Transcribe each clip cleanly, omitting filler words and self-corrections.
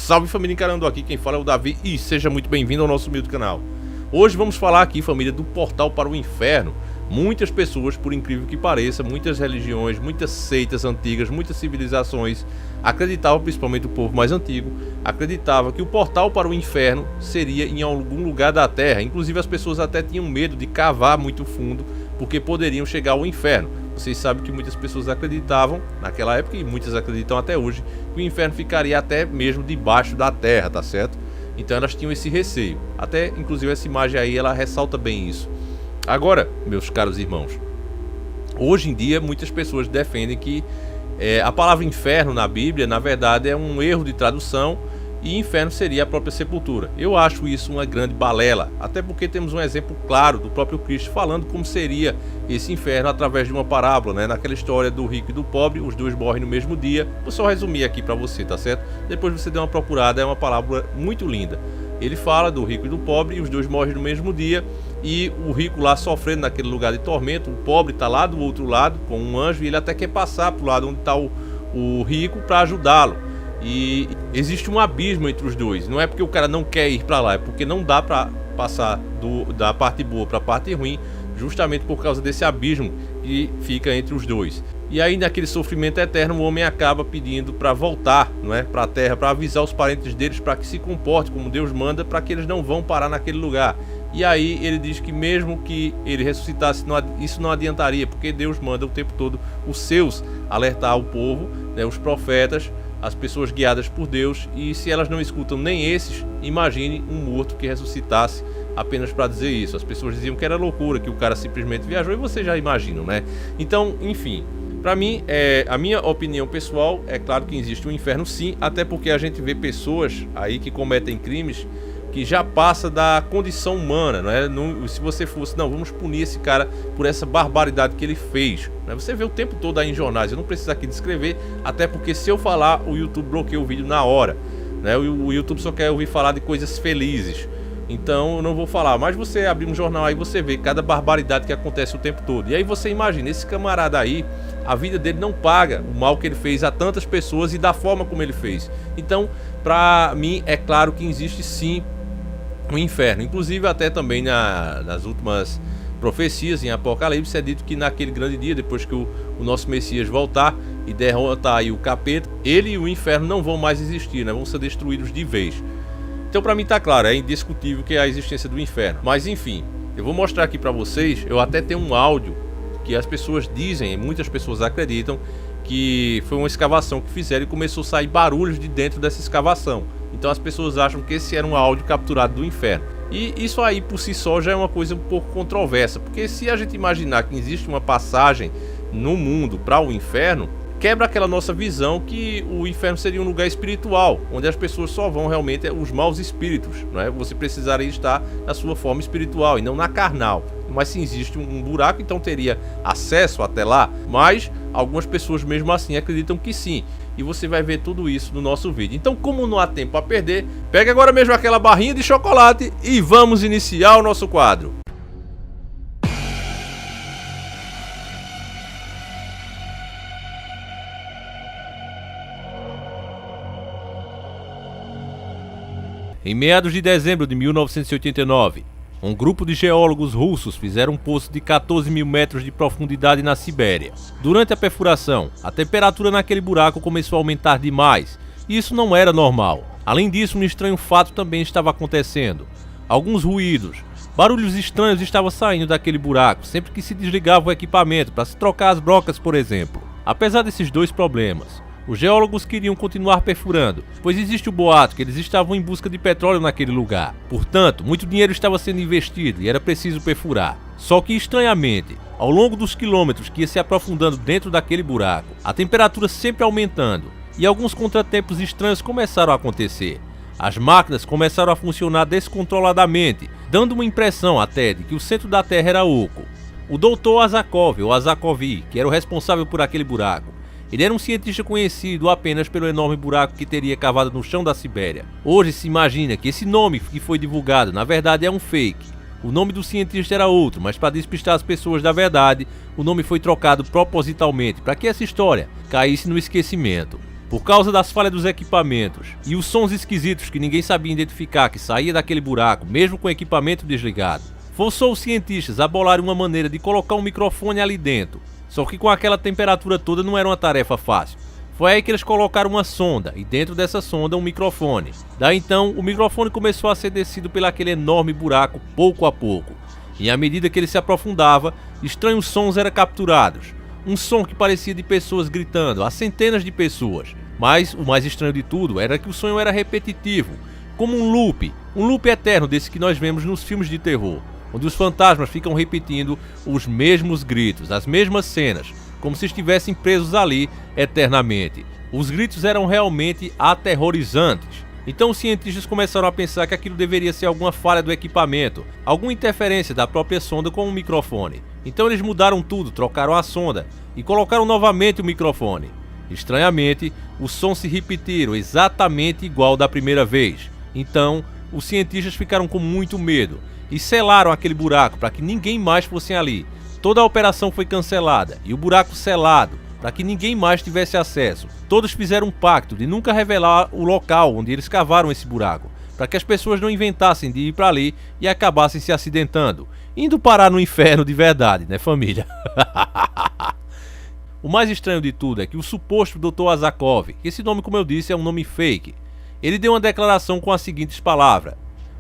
Salve família Encarando Aqui, quem fala é o Davi e seja muito bem-vindo ao nosso humilde canal. Hoje vamos falar aqui, família, do portal para o inferno. Muitas pessoas, por incrível que pareça, muitas religiões, muitas seitas antigas, muitas civilizações acreditavam, principalmente o povo mais antigo, acreditava que o portal para o inferno seria em algum lugar da terra. Inclusive as pessoas até tinham medo de cavar muito fundo, porque poderiam chegar ao inferno. Vocês sabem que muitas pessoas acreditavam naquela época, e muitas acreditam até hoje, que o inferno ficaria até mesmo debaixo da terra, tá certo? Então elas tinham esse receio. Até, inclusive, essa imagem aí, ela ressalta bem isso. Agora, meus caros irmãos, hoje em dia muitas pessoas defendem que a palavra inferno na Bíblia, na verdade, é um erro de tradução e inferno seria a própria sepultura. Eu acho isso uma grande balela, até porque temos um exemplo claro do próprio Cristo falando como seria esse inferno através de uma parábola, né? Naquela história do rico e do pobre, os dois morrem no mesmo dia. Vou só resumir aqui para você, tá certo? Depois você dê uma procurada, é uma parábola muito linda. Ele fala do rico e do pobre e os dois morrem no mesmo dia, e o rico lá sofrendo naquele lugar de tormento, o pobre está lá do outro lado com um anjo e ele até quer passar para o lado onde está o rico para ajudá-lo. E existe um abismo entre os dois. Não é porque o cara não quer ir para lá, é porque não dá para passar da parte boa para a parte ruim, justamente por causa desse abismo que fica entre os dois. E aí, naquele sofrimento eterno, o homem acaba pedindo para voltar, não é, para a terra, para avisar os parentes deles para que se comporte como Deus manda, para que eles não vão parar naquele lugar. E aí ele diz que mesmo que ele ressuscitasse, isso não adiantaria, porque Deus manda o tempo todo os seus alertar o povo, né, os profetas, as pessoas guiadas por Deus, e se elas não escutam nem esses, imagine um morto que ressuscitasse apenas para dizer isso. As pessoas diziam que era loucura, que o cara simplesmente viajou, e vocês já imaginam, né? Então, enfim, para mim, a minha opinião pessoal, é claro que existe um inferno sim, até porque a gente vê pessoas aí que cometem crimes que já passa da condição humana, não é? Se você fosse, não, vamos punir esse cara por essa barbaridade que ele fez, né? Você vê o tempo todo aí em jornais, eu não preciso aqui descrever, até porque se eu falar, o YouTube bloqueia o vídeo na hora, né? O YouTube só quer ouvir falar de coisas felizes, então eu não vou falar, mas você abrir um jornal aí, você vê cada barbaridade que acontece o tempo todo, e aí você imagina, esse camarada aí, a vida dele não paga o mal que ele fez a tantas pessoas e da forma como ele fez. Então, pra mim, é claro que existe sim o inferno. Inclusive até também nas últimas profecias em Apocalipse é dito que naquele grande dia, depois que o nosso Messias voltar e derrotar aí o capeta, ele e o inferno não vão mais existir, né? Vão ser destruídos de vez. Então para mim tá claro, é indiscutível que é a existência do inferno. Mas enfim, eu vou mostrar aqui para vocês, eu até tenho um áudio que as pessoas dizem, e muitas pessoas acreditam, que foi uma escavação que fizeram e começou a sair barulhos de dentro dessa escavação. Então as pessoas acham que esse era um áudio capturado do inferno. E isso aí por si só já é uma coisa um pouco controversa, porque se a gente imaginar que existe uma passagem no mundo para o inferno, quebra aquela nossa visão que o inferno seria um lugar espiritual, onde as pessoas só vão realmente os maus espíritos, não é? Você precisaria estar na sua forma espiritual e não na carnal. Mas se existe um buraco, então teria acesso até lá. Mas algumas pessoas mesmo assim acreditam que sim. E você vai ver tudo isso no nosso vídeo. Então, como não há tempo a perder, pega agora mesmo aquela barrinha de chocolate e vamos iniciar o nosso quadro. Em meados de dezembro de 1989, um grupo de geólogos russos fizeram um poço de 14 mil metros de profundidade na Sibéria. Durante a perfuração, a temperatura naquele buraco começou a aumentar demais, e isso não era normal. Além disso, um estranho fato também estava acontecendo. Alguns ruídos, barulhos estranhos estavam saindo daquele buraco, sempre que se desligava o equipamento para se trocar as brocas, por exemplo. Apesar desses dois problemas, os geólogos queriam continuar perfurando, pois existe o boato que eles estavam em busca de petróleo naquele lugar. Portanto, muito dinheiro estava sendo investido e era preciso perfurar. Só que, estranhamente, ao longo dos quilômetros que ia se aprofundando dentro daquele buraco, a temperatura sempre aumentando, e alguns contratempos estranhos começaram a acontecer. As máquinas começaram a funcionar descontroladamente, dando uma impressão até de que o centro da Terra era oco. O Dr. Azakov, ou Azakovi, que era o responsável por aquele buraco, ele era um cientista conhecido apenas pelo enorme buraco que teria cavado no chão da Sibéria. Hoje se imagina que esse nome que foi divulgado na verdade é um fake. O nome do cientista era outro, mas para despistar as pessoas da verdade, o nome foi trocado propositalmente para que essa história caísse no esquecimento. Por causa das falhas dos equipamentos e os sons esquisitos que ninguém sabia identificar que saía daquele buraco, mesmo com o equipamento desligado, forçou os cientistas a bolarem uma maneira de colocar um microfone ali dentro. Só que com aquela temperatura toda não era uma tarefa fácil. Foi aí que eles colocaram uma sonda e dentro dessa sonda um microfone. Daí então o microfone começou a ser descido pelaquele enorme buraco pouco a pouco. E à medida que ele se aprofundava, estranhos sons eram capturados. Um som que parecia de pessoas gritando, a centenas de pessoas. Mas o mais estranho de tudo era que o som era repetitivo, como um loop eterno desse que nós vemos nos filmes de terror, onde os fantasmas ficam repetindo os mesmos gritos, as mesmas cenas, como se estivessem presos ali eternamente. Os gritos eram realmente aterrorizantes. Então os cientistas começaram a pensar que aquilo deveria ser alguma falha do equipamento, alguma interferência da própria sonda com o microfone. Então eles mudaram tudo, trocaram a sonda e colocaram novamente o microfone. Estranhamente, os sons se repetiram exatamente igual da primeira vez. Então, os cientistas ficaram com muito medo e selaram aquele buraco para que ninguém mais fosse ali. Toda a operação foi cancelada e o buraco selado para que ninguém mais tivesse acesso. Todos fizeram um pacto de nunca revelar o local onde eles cavaram esse buraco, para que as pessoas não inventassem de ir para ali e acabassem se acidentando, indo parar no inferno de verdade, né, família? O mais estranho de tudo é que o suposto Dr. Azakov, que esse nome, como eu disse, é um nome fake, ele deu uma declaração com as seguintes palavras: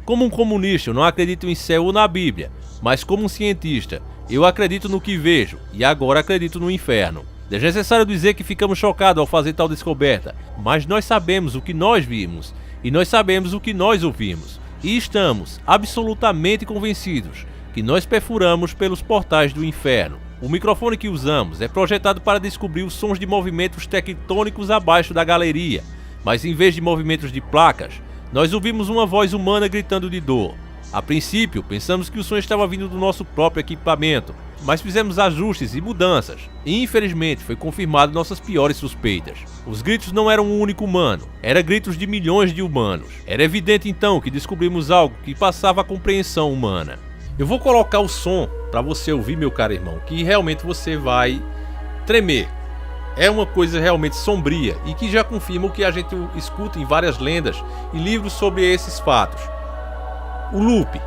como um comunista, eu não acredito em céu ou na Bíblia, mas como um cientista, eu acredito no que vejo e agora acredito no inferno. Desnecessário dizer que ficamos chocados ao fazer tal descoberta, mas nós sabemos o que nós vimos e nós sabemos o que nós ouvimos e estamos absolutamente convencidos que nós perfuramos pelos portais do inferno. O microfone que usamos é projetado para descobrir os sons de movimentos tectônicos abaixo da galeria, mas em vez de movimentos de placas, nós ouvimos uma voz humana gritando de dor. A princípio, pensamos que o som estava vindo do nosso próprio equipamento, mas fizemos ajustes e mudanças, e infelizmente foi confirmado nossas piores suspeitas. Os gritos não eram um único humano, eram gritos de milhões de humanos. Era evidente então que descobrimos algo que passava a compreensão humana. Eu vou colocar o som para você ouvir, meu caro irmão, que realmente você vai tremer. É uma coisa realmente sombria e que já confirma o que a gente escuta em várias lendas e livros sobre esses fatos. O loop.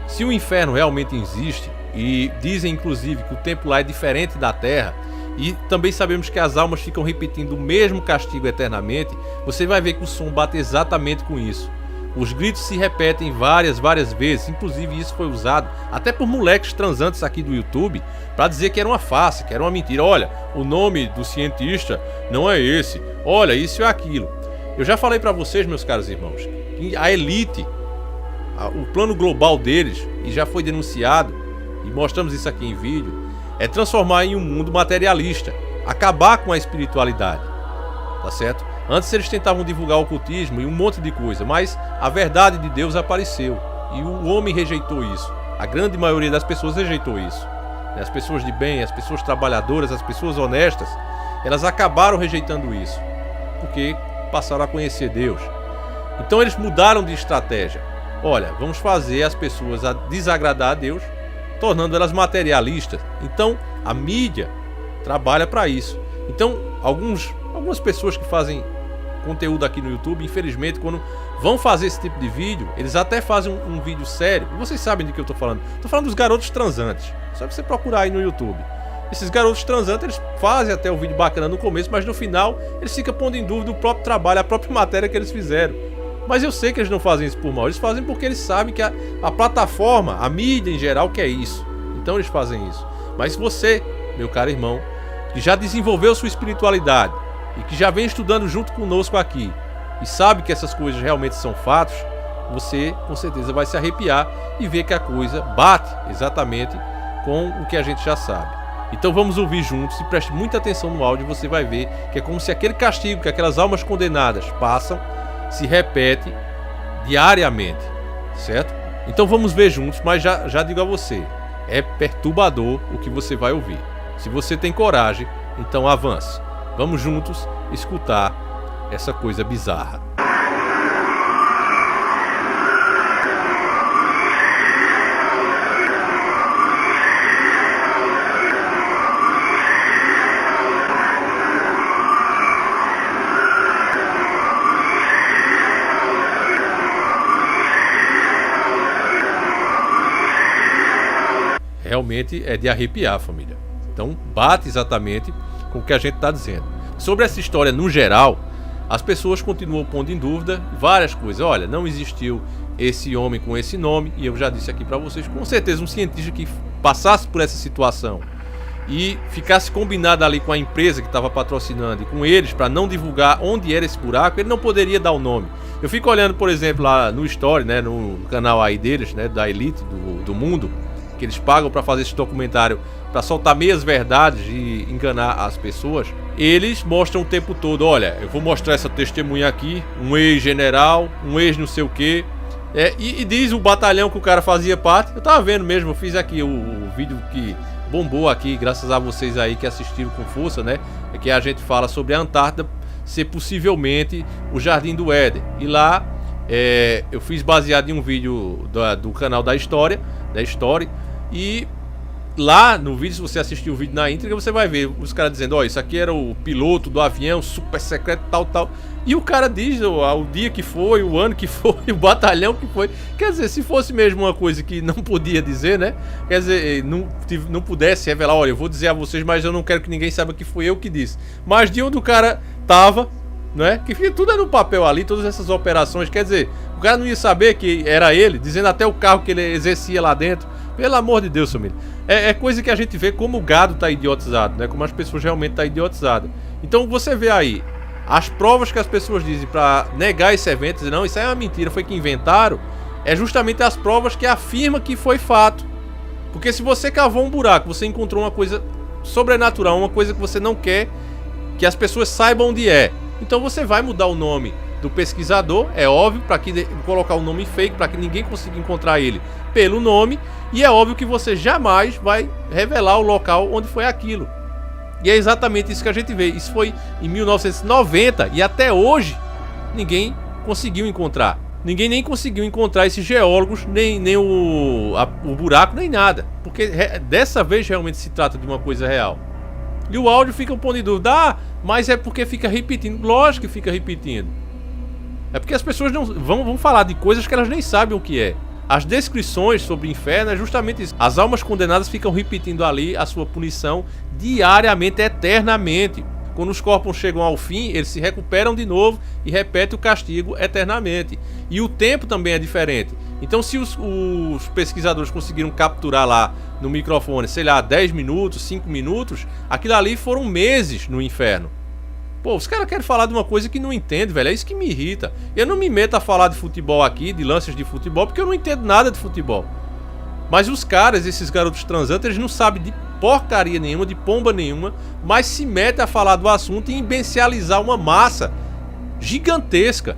Se o inferno realmente existe, e dizem inclusive que o tempo lá é diferente da Terra, e também sabemos que as almas ficam repetindo o mesmo castigo eternamente, você vai ver que o som bate exatamente com isso. Os gritos se repetem várias vezes, inclusive isso foi usado até por moleques transantes aqui do YouTube para dizer que era uma farsa, que era uma mentira. Olha, o nome do cientista não é esse, olha, isso é aquilo. Eu já falei para vocês, meus caros irmãos, que a elite, o plano global deles, e já foi denunciado, e mostramos isso aqui em vídeo, é transformar em um mundo materialista, acabar com a espiritualidade, tá certo? Antes eles tentavam divulgar o ocultismo e um monte de coisa, mas a verdade de Deus apareceu e o homem rejeitou isso. A grande maioria das pessoas rejeitou isso. As pessoas de bem, as pessoas trabalhadoras, as pessoas honestas, elas acabaram rejeitando isso, porque passaram a conhecer Deus. Então eles mudaram de estratégia. Olha, vamos fazer as pessoas a desagradar a Deus, tornando elas materialistas. Então a mídia trabalha para isso. Então algumas pessoas que fazem conteúdo aqui no YouTube, infelizmente, quando vão fazer esse tipo de vídeo, eles até fazem um vídeo sério. E vocês sabem de que eu tô falando. Tô falando dos garotos transantes. Só você procurar aí no YouTube. Esses garotos transantes, eles fazem até um vídeo bacana no começo, mas no final eles ficam pondo em dúvida o próprio trabalho, a própria matéria que eles fizeram. Mas eu sei que eles não fazem isso por mal. Eles fazem porque eles sabem que a plataforma, a mídia em geral, quer isso. Então eles fazem isso. Mas você, meu caro irmão, que já desenvolveu sua espiritualidade e que já vem estudando junto conosco aqui e sabe que essas coisas realmente são fatos, você com certeza vai se arrepiar e ver que a coisa bate exatamente com o que a gente já sabe. Então vamos ouvir juntos e preste muita atenção no áudio, você vai ver que é como se aquele castigo que aquelas almas condenadas passam se repete diariamente, certo? Então vamos ver juntos, mas já digo a você, é perturbador o que você vai ouvir. Se você tem coragem, então avance. Vamos juntos escutar essa coisa bizarra. realmente é de arrepiar, família. Então bate exatamente com o que a gente está dizendo. Sobre essa história no geral, as pessoas continuam pondo em dúvida várias coisas. Olha, não existiu esse homem com esse nome, e eu já disse aqui para vocês, com certeza um cientista que passasse por essa situação e ficasse combinado ali com a empresa que estava patrocinando e com eles para não divulgar onde era esse buraco, ele não poderia dar o nome. Eu fico olhando, por exemplo, lá no Story, né, no canal aí deles, né, da Elite do Mundo, que eles pagam para fazer esse documentário, para soltar meias verdades e enganar as pessoas. Eles mostram o tempo todo, olha, eu vou mostrar essa testemunha aqui, um ex-general, um ex não sei o que, e diz o batalhão que o cara fazia parte. Eu tava vendo mesmo, eu fiz aqui o vídeo que bombou aqui, graças a vocês aí que assistiram com força, né? É que a gente fala sobre a Antártida ser possivelmente o Jardim do Éden. E lá eu fiz baseado em um vídeo do canal da História, da Story. E lá no vídeo, se você assistir o vídeo na íntegra, você vai ver os caras dizendo, ó, isso aqui era o piloto do avião super secreto, tal. E o cara diz o dia que foi, o ano que foi, o batalhão que foi. Quer dizer, se fosse mesmo uma coisa que não podia dizer, né? Quer dizer, não pudesse revelar, olha, eu vou dizer a vocês, mas eu não quero que ninguém saiba que foi eu que disse. Mas de onde o cara tava, né? Que tudo era no papel ali, todas essas operações. Quer dizer, o cara não ia saber que era ele, dizendo até o carro que ele exercia lá dentro. Pelo amor de Deus, família. É coisa que a gente vê como o gado tá idiotizado, né? Como as pessoas realmente tá idiotizadas. Então você vê aí as provas que as pessoas dizem para negar esse evento, dizer, não, isso aí é uma mentira, foi que inventaram, é justamente as provas que afirma que foi fato. Porque se você cavou um buraco, você encontrou uma coisa sobrenatural, uma coisa que você não quer que as pessoas saibam onde é. Então você vai mudar o nome do pesquisador, é óbvio, para que colocar um nome fake, para que ninguém consiga encontrar ele pelo nome, e é óbvio que você jamais vai revelar o local onde foi aquilo. E é exatamente isso que a gente vê. Isso foi em 1990 e até hoje ninguém conseguiu encontrar. Ninguém nem conseguiu encontrar esses geólogos, nem o buraco, nem nada. Porque dessa vez realmente se trata de uma coisa real. E o áudio fica pondo em dúvida, mas é porque fica repetindo. Lógico que fica repetindo. É porque as pessoas não vão falar de coisas que elas nem sabem o que é. As descrições sobre o inferno é justamente isso. As almas condenadas ficam repetindo ali a sua punição diariamente, eternamente. Quando os corpos chegam ao fim, eles se recuperam de novo e repetem o castigo eternamente. E o tempo também é diferente. Então, se os pesquisadores conseguiram capturar lá no microfone, sei lá, 10 minutos, 5 minutos, aquilo ali foram meses no inferno. Pô, os caras querem falar de uma coisa que não entende, velho. É isso que me irrita. Eu não me meto a falar de futebol aqui, de lances de futebol, porque eu não entendo nada de futebol. Mas os caras, esses garotos transantes, eles não sabem de porcaria nenhuma, de pomba nenhuma, mas se metem a falar do assunto e imbecilizar uma massa gigantesca.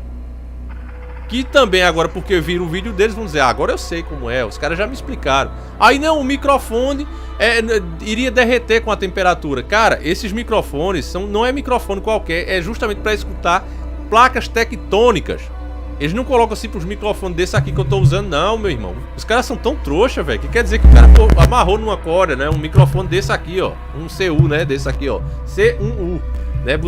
Que também agora, porque viram o vídeo deles, vão dizer, agora eu sei como é, os caras já me explicaram. Aí não, o microfone iria derreter com a temperatura. Cara, esses microfones não é microfone qualquer, é justamente para escutar placas tectônicas. Eles não colocam assim pros microfones desse aqui que eu tô usando, não, meu irmão. Os caras são tão trouxa, velho, que quer dizer que o cara amarrou numa corda, né, um microfone desse aqui, ó, um CU, né, desse aqui, ó, C1U, né,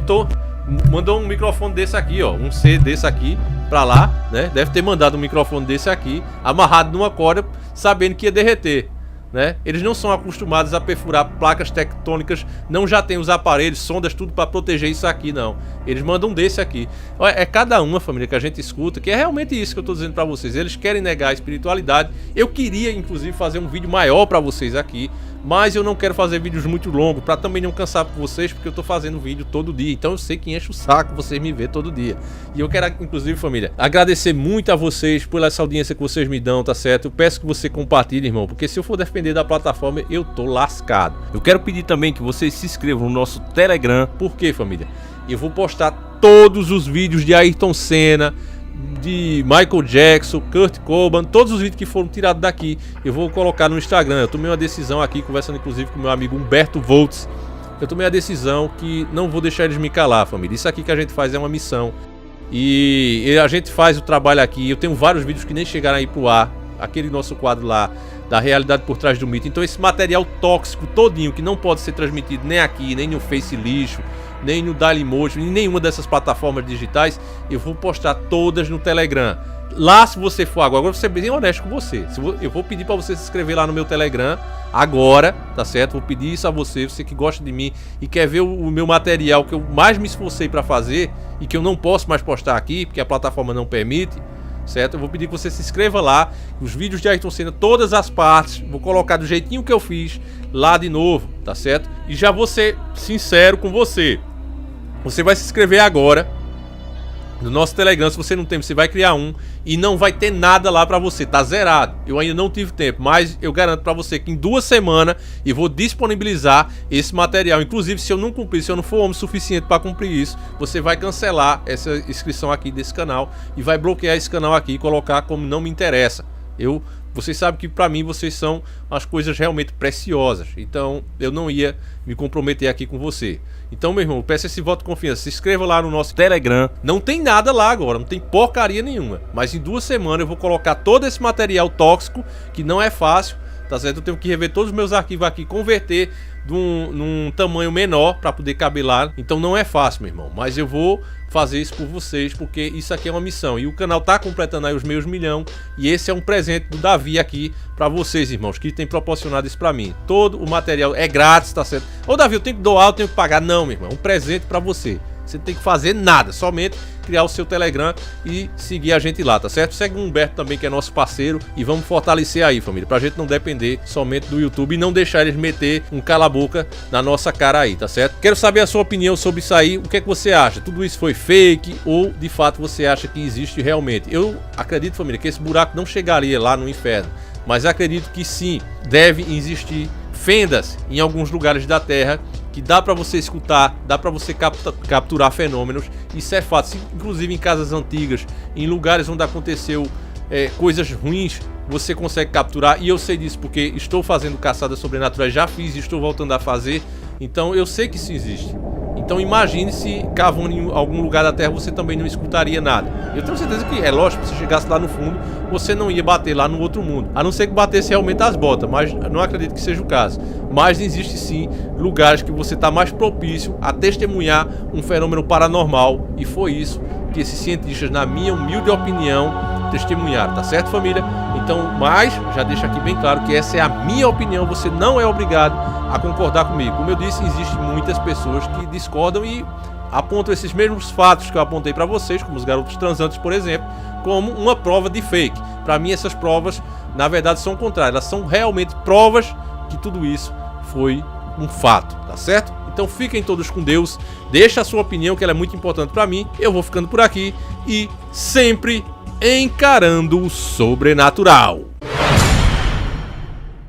mandou um microfone desse aqui, ó, um C desse aqui pra lá, né? Deve ter mandado um microfone desse aqui, amarrado numa corda, sabendo que ia derreter, né? Eles não são acostumados a perfurar placas tectônicas, não já tem os aparelhos, sondas, tudo pra proteger isso aqui, não. Eles mandam desse aqui. É cada uma, família, que a gente escuta, que é realmente isso que eu tô dizendo pra vocês. Eles querem negar a espiritualidade. Eu queria, inclusive, fazer um vídeo maior pra vocês aqui, mas eu não quero fazer vídeos muito longos, pra também não cansar vocês, porque eu tô fazendo vídeo todo dia. Então eu sei que enche o saco vocês me ver todo dia. E eu quero, inclusive, família, agradecer muito a vocês por essa audiência que vocês me dão, tá certo? Eu peço que você compartilhe, irmão, porque se eu for defender da plataforma, eu tô lascado. Eu quero pedir também que vocês se inscrevam no nosso Telegram. Por quê, família? Eu vou postar todos os vídeos de Ayrton Senna, de Michael Jackson, Kurt Cobain, todos os vídeos que foram tirados daqui, eu vou colocar no Instagram. Eu tomei uma decisão aqui, conversando inclusive com meu amigo Humberto Voltz. Eu tomei a decisão que não vou deixar eles me calar, família. Isso aqui que a gente faz é uma missão. E a gente faz o trabalho aqui. Eu tenho vários vídeos que nem chegaram aí pro ar. Aquele nosso quadro lá, da realidade por trás do mito. Então esse material tóxico todinho, que não pode ser transmitido nem aqui, nem no Face Lixo, nem no Dailymotion, em nenhuma dessas plataformas digitais, eu vou postar todas no Telegram. Lá, se você for agora, vou ser bem honesto com você. Eu vou pedir para você se inscrever lá no meu Telegram agora, tá certo? Vou pedir isso a você, você que gosta de mim e quer ver o meu material que eu mais me esforcei para fazer e que eu não posso mais postar aqui, porque a plataforma não permite, certo? Eu vou pedir que você se inscreva lá, os vídeos de Ayrton Senna, todas as partes, vou colocar do jeitinho que eu fiz lá de novo, tá certo? E já vou ser sincero com você. Você vai se inscrever agora no nosso Telegram. Se você não tem, você vai criar um e não vai ter nada lá pra você, tá zerado. Eu ainda não tive tempo, mas eu garanto pra você que em 2 semanas eu vou disponibilizar esse material. Inclusive, se eu não cumprir, se eu não for homem suficiente pra cumprir isso, você vai cancelar essa inscrição aqui desse canal e vai bloquear esse canal aqui e colocar como não me interessa. Vocês sabem que pra mim vocês são as coisas realmente preciosas. Então eu não ia me comprometer aqui com você. Então, meu irmão, peço esse voto de confiança. Se inscreva lá no nosso Telegram. Não tem nada lá agora, não tem porcaria nenhuma. Mas em 2 semanas eu vou colocar todo esse material tóxico, que não é fácil, tá certo? Eu tenho que rever todos os meus arquivos aqui, converter num tamanho menor para poder caber lá. Então não é fácil, meu irmão. Mas eu vou fazer isso por vocês, porque isso aqui é uma missão. E o canal tá completando aí os meus 1 milhão. E esse é um presente do Davi aqui para vocês, irmãos, que tem proporcionado isso para mim. Todo o material é grátis, tá certo? Ô Davi, eu tenho que doar, eu tenho que pagar. Não, meu irmão, é um presente para você. Você não tem que fazer nada, somente criar o seu Telegram e seguir a gente lá, tá certo? Segue o Humberto também, que é nosso parceiro, e vamos fortalecer aí, família, pra gente não depender somente do YouTube e não deixar eles meter um cala-boca na nossa cara aí, tá certo? Quero saber a sua opinião sobre isso aí, o que é que você acha? Tudo isso foi fake ou de fato você acha que existe realmente? Eu acredito, família, que esse buraco não chegaria lá no inferno, mas acredito que sim, deve existir fendas em alguns lugares da Terra que dá pra você escutar, dá pra você capturar fenômenos. Isso é fato, inclusive em casas antigas, em lugares onde aconteceu coisas ruins, você consegue capturar. E eu sei disso porque estou fazendo caçadas sobrenaturais, já fiz e estou voltando a fazer. Então eu sei que isso existe. Então imagine se cavando em algum lugar da Terra você também não escutaria nada. Eu tenho certeza que é lógico, se você chegasse lá no fundo, você não ia bater lá no outro mundo. A não ser que batesse realmente as botas, mas não acredito que seja o caso. Mas existe sim lugares que você está mais propício a testemunhar um fenômeno paranormal. E foi isso que esses cientistas, na minha humilde opinião, testemunharam, tá certo, família? Então, mas já deixo aqui bem claro que essa é a minha opinião, você não é obrigado a concordar comigo. Como eu disse, existem muitas pessoas que discordam e apontam esses mesmos fatos que eu apontei para vocês, como os garotos transantes, por exemplo, como uma prova de fake. Para mim, essas provas, na verdade, são contrárias. Elas são realmente provas que tudo isso foi um fato, tá certo? Então fiquem todos com Deus, deixa a sua opinião, que ela é muito importante para mim. Eu vou ficando por aqui e sempre encarando o sobrenatural.